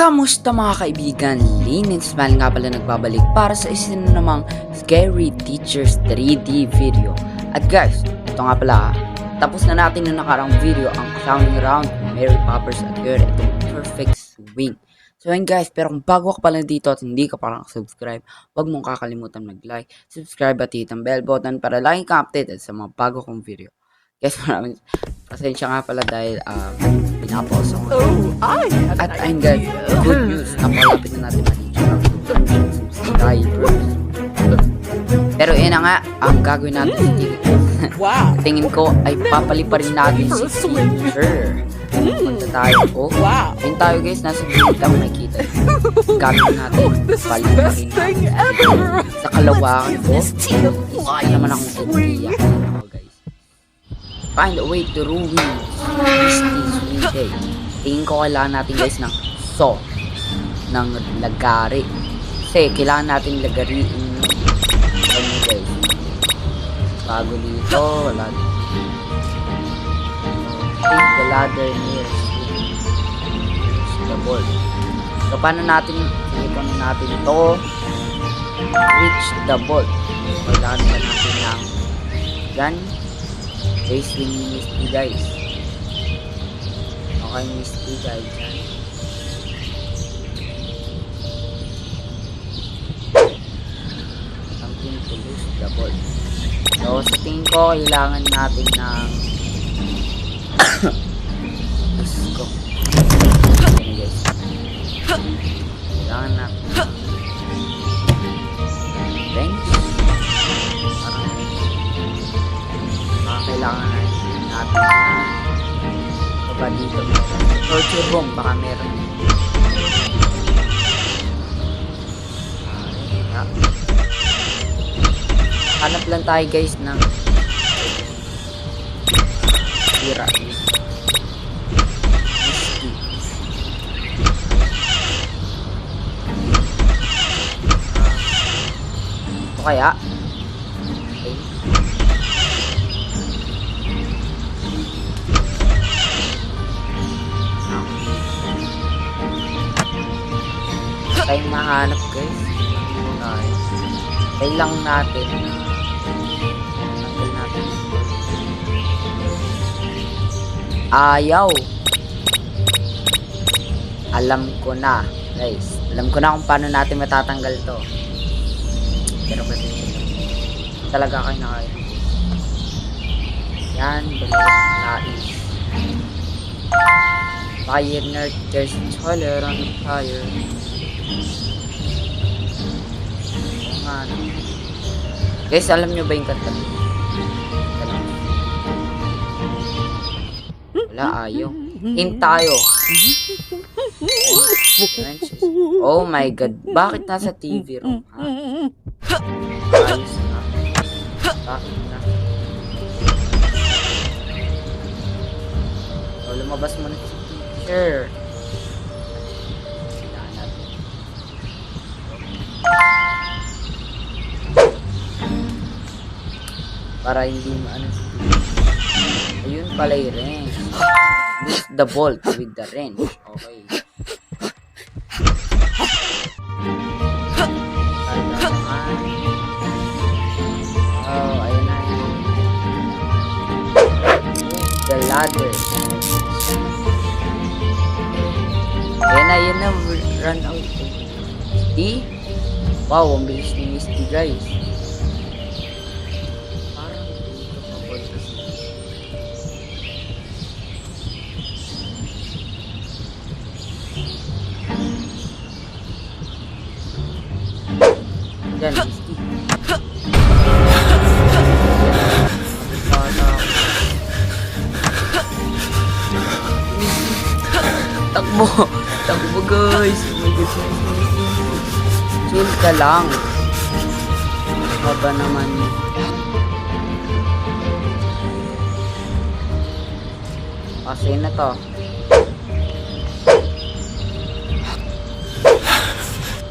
Kamusta mga kaibigan? Lynn and Smile nga pala nagbabalik para sa isa na namang Scary Teachers 3D video. At guys, ito nga pala, tapos na natin na nakarang video ang sounding round ng Mary Poppins at here itong Perfect Swing. So yun guys, pero kung bago ka pala dito at hindi ka parang subscribe, huwag mong kakalimutan mag-like, subscribe at hit ang bell button para lagi kang updated sa mga bago kong video. Guys, maraming pasensya nga pala dahil pinapauso ko. At ayun guys, good news, napalapit na natin ma-reach ang 200 subscribers. Pero yun na nga, ang gagawin natin Wow. tingin ko ay papaliparin natin si teacher. Punta tayo. Oh, Wow. yun tayo guys, nasa gilid lang makikita. Gagawin natin, This is the paliparin best thing ever. sa kalawakan ko. This team of Isa lions. naman akong idea. Ako guys. Find a way to ruin Misty Swing Day. Tingin ko kailangan natin guys ng saw ng lagari. Kasi kailangan natin lagariin ano guys. Bago dito, wala. Take the ladder near the board. So paano natin to reach the board? Kailangan ba natin ng gun? Base wing ni Misty guys. Okay, Misty guys dyan. Something to lose the ball. So sa tingin ko kailangan natin ng let's go. Okay guys. Kailangan natin bench. Kailangan natin baba dito torture room, baka meron hanap lang tayo guys ng tira ito kaya okay. Tayong mahanap guys. Kailang natin ayaw. Alam ko na guys. Alam ko na kung paano natin matatanggal to. Pero kasi talaga kayo na kayo. Yan. Nais. Fire nerd, there's a toilet on the fire. Guys, alam nyo ba yung kanta? Wala, ayaw. Hint tayo. Oh my god, bakit nasa TV room? Ha? Ayos na. Bakit na? So, lumabas mo na si teacher. Para hindi maano si teacher. Ayun pala yung wrench. Use the bolt with the wrench. Okay. Oh, ayun na yun. The ladder. Ayun na, yun na. Run out. Misty? Wow, ang bilis ni Misty guys. Parang dito papunta siya. Yan, Misty. Takbo! Takbo guys! Oh my god! Chill ka lang! Haba naman. Kasi na to.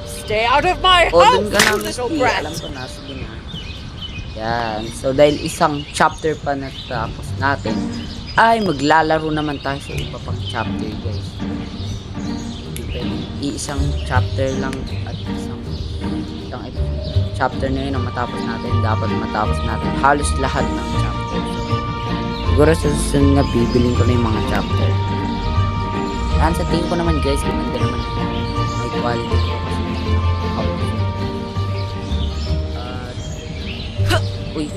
Stay out of my O, house, dun ka na, you little Misty. brat. Alam ko na. Sige na. Yan. So, dahil isang chapter pa natapos natin, ay maglalaro naman tayo sa iba pang chapter guys. Hindi pwede. isang chapter lang at isang chapter na yun ang matapos natin. Dapat matapos natin halos lahat ng chapter. So, siguro sa susunod nga bibiling ko na yung mga chapter. Yan, sa tingin ko naman guys, ganda naman may quality ko kasi uy,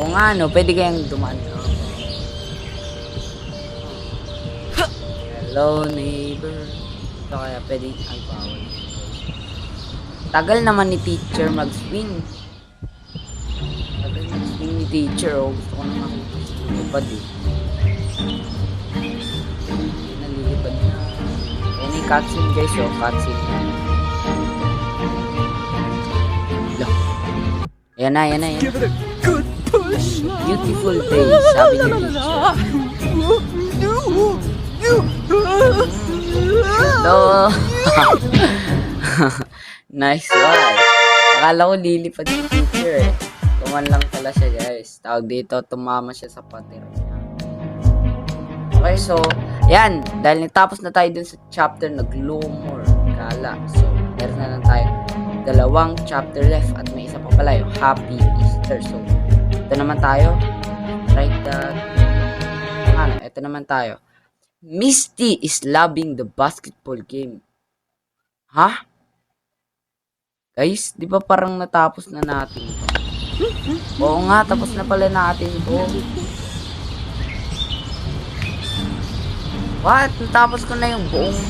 kung ano, pwede kayang dumaan. Hello neighbor. So kaya pwede, ay bawal. Tagal naman ni teacher mag-swing. Tagal mag-swing ni teacher. Oh, gusto ko naman lipad eh. Nalilipad na. Ayan yung cutscene guys. Oh, cutscene. Look. Ayan na, ayan na, ayan. Give it a good push. Beautiful day, sabi ni teacher. Hello. Nice one. Akala ko lilipad si teacher eh. Tuman lang pala siya guys. Tawag dito, tumama siya sa pader niya. Okay, so, yan. Dahil natapos na tayo dun sa chapter na Glowmore Gala. So, meron na lang tayo 2 chapter left at may isa pa pala yung Happy Easter. So, ito naman tayo. Right that. Ano, ito naman tayo. Misty is loving the basketball game. Ha? Guys, di ba parang natapos na natin ito? Oo nga, tapos na pala natin ito. What? Natapos ko na yung buong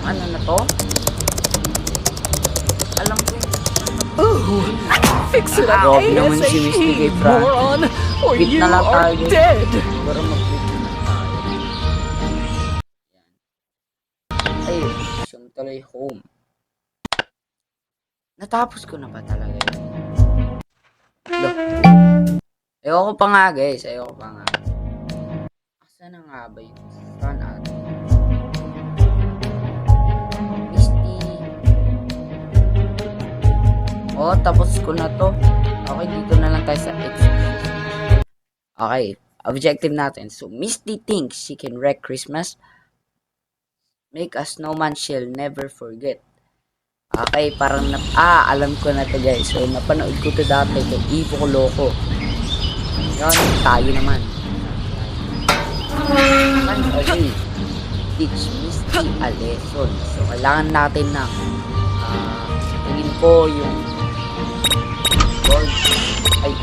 ano na to? Alam ko yung Oh, fix it up grabe naman si Misty kay ASAP, Fran. moron, or Quit you na lang are tayo. dead. Siguro mag-quit na lang tayo. Yan. Ay, gusto tuloy home. Natapos ko na ba talaga yun? Look. Ayoko pa nga guys, ayoko pa nga. Asa na nga ba yung run out? Misty. Oh, tapos ko na to. Okay, dito na lang tayo sa exercise. Okay, objective natin. So, Misty thinks she can wreck Christmas. Make a snowman she'll never forget. Okay, parang alam ko na to guys. So, napanood ko to dati kay Ivo Loco. Yan, tayo naman. Okay. Teach Misty a lesson. So, kailangan natin ng tingin ko yung gold. Ay,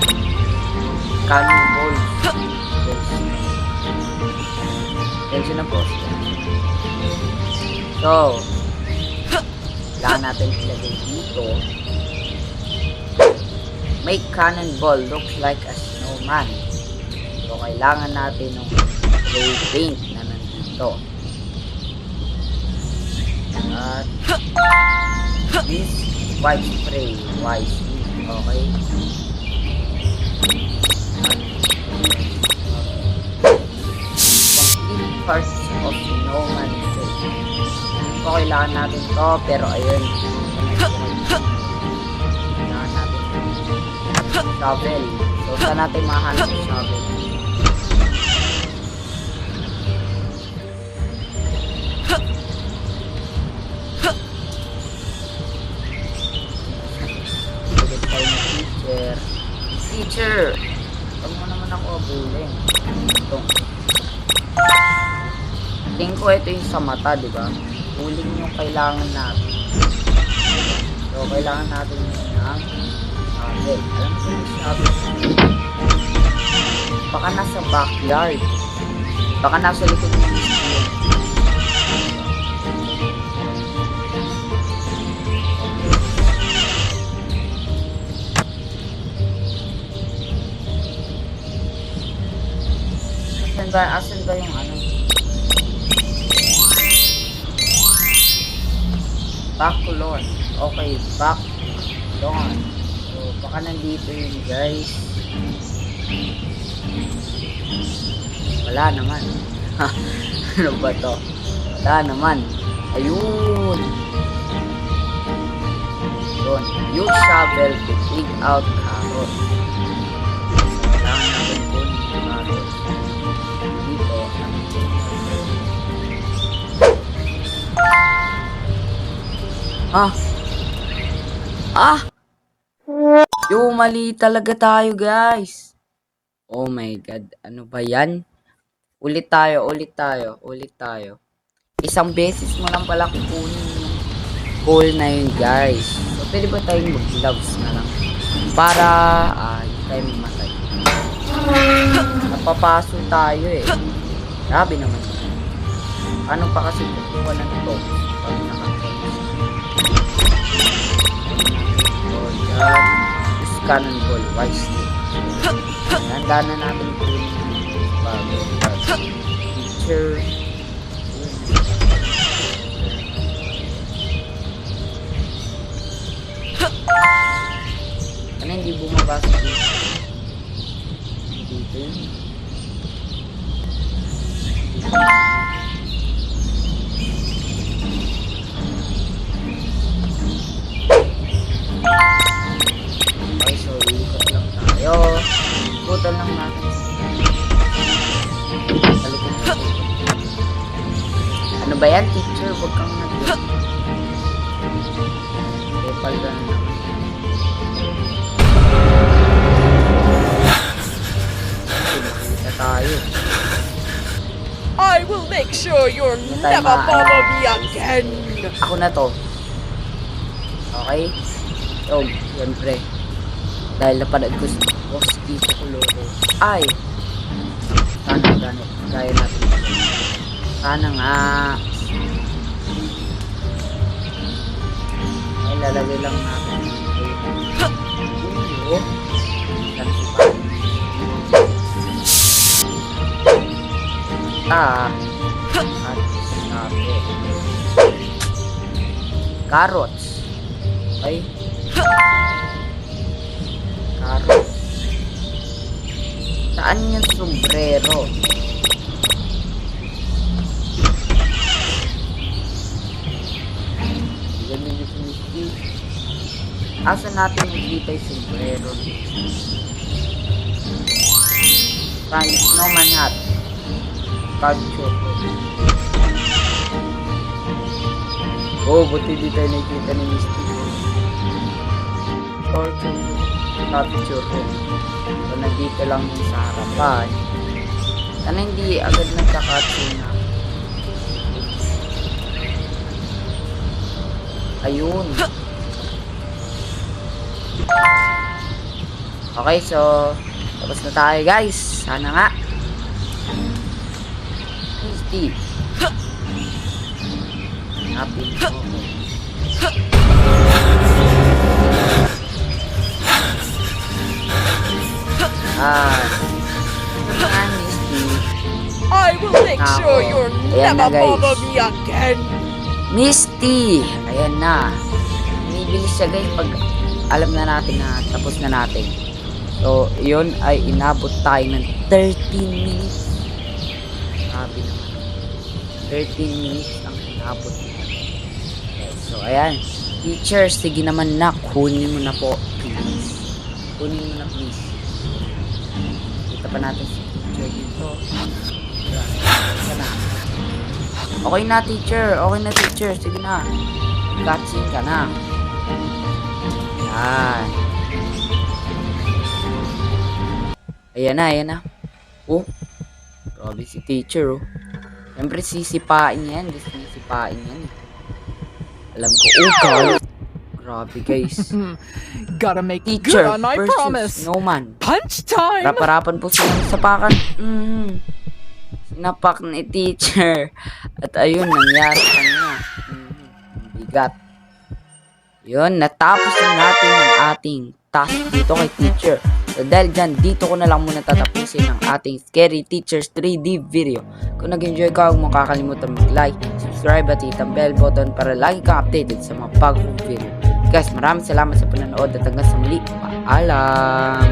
cannon ball. Tension na po. So, kailangan natin ilagay dito. Make cannonball look like a snowman. So, kailangan natin ng spray paint na nandito. At this white spray wisely. Okay. Complete parts of snowman face. So, kailangan natin to, pero ayun. Kailangan natin shovel. So, saan natin mahanap yung shovel? Ulit tayo ng teacher. Teacher! Huwag mo naman ako abulin. Ito. Tingin ko ito yung sa mata, di ba? Huling yung kailangan natin. So, kailangan natin yung shovel. Alam ko yung shovel. Baka nasa backyard. Baka nasa likod ng school. Asan ba yung ano? Back colon. Okay, back colon. So, baka nandito yun, guys. Wala naman. Ano ba to? Wala naman. Ayun. Yun. Use shovel to dig out carrots. Kailangan natin po yung carrots. Dito. Ah! Ah! Yo, mali talaga tayo, guys. Oh my God. Ano ba yan? Ulit tayo. Isang beses mo lang pala kukunin yung goal na yun, guys. So, pwede ba tayong mag-gloves na lang? Para, hindi tayo mamatay. Napapaso tayo eh. Grabe naman. Ano pa kasi kukuha ng ito? Pag nakakita. Oh, yan. Use cannonball wisely. Handa na natin kunin bago. Teacher. Ano hindi bumabasa dito? Dito yun. Okay, so ikot lang tayo. Ikutan lang natin. Talikod na. Ano ba yan, teacher? Huwag kang nag-get. Kepal ka na naman. Pinakita tayo. I will make sure you'll never bother me again. Ako na to. Okay? So, siyempre. Dahil napanood ko si Boss Kiko Kuloko. Ay! Sana ganit. Gaya natin. Sana nga. Ay, lalagay lang natin. Ulo. At sabi. Carrots. Okay? Carrots. Saan yung sombrero? Ganun yung sumisip. Asa natin nakikita yung sombrero? Snowman hat. Culture. Oh, buti di tayo nakikita ni Misty. Capture ko. So, nandito lang yung sa harapan. Sana hindi agad nagkakatsin na. Ayun. Okay, so tapos na tayo, guys. Sana nga. Misty. Happy. Misty. I will make sure you'll Ayan na, never guys. bother me again. Misty! Ayan na. Binibilis siya, guys, pag alam na natin na tapos na natin. So, yun ay inabot tayo ng 13 minutes. Sabi naman. 13 minutes ang inabot. Okay, so, ayan. Teacher, sige naman na. Kunin mo na po, please. Kunin mo na, please. Kita pa natin si teacher dito. Okay na, teacher. Okay na, teacher. Sige na. Cutscene ka na. Yan. Ayan na. Oh. Grabe si teacher, oh. Siyempre, sisipain yan. Gusto sisipain yan, eh. Alam ko. Oh, God. Grabe, guys. Gotta make Teacher good on my versus promise. Snowman. Punch time. Raparapan po silang sapakan. Sinapak ni teacher. At ayun, nangyari kanya. Bigat. Yun, natapos na natin ang ating task dito kay teacher. So dahil dyan, dito ko na lang muna tatapusin ang ating Scary Teachers 3D video. Kung nag-enjoy ka, huwag mong kakalimutan mag-like, subscribe at hit ang bell button para lagi kang updated sa mga bagong video. Guys, maraming salamat sa panonood at hanggang sa muli. Paalam!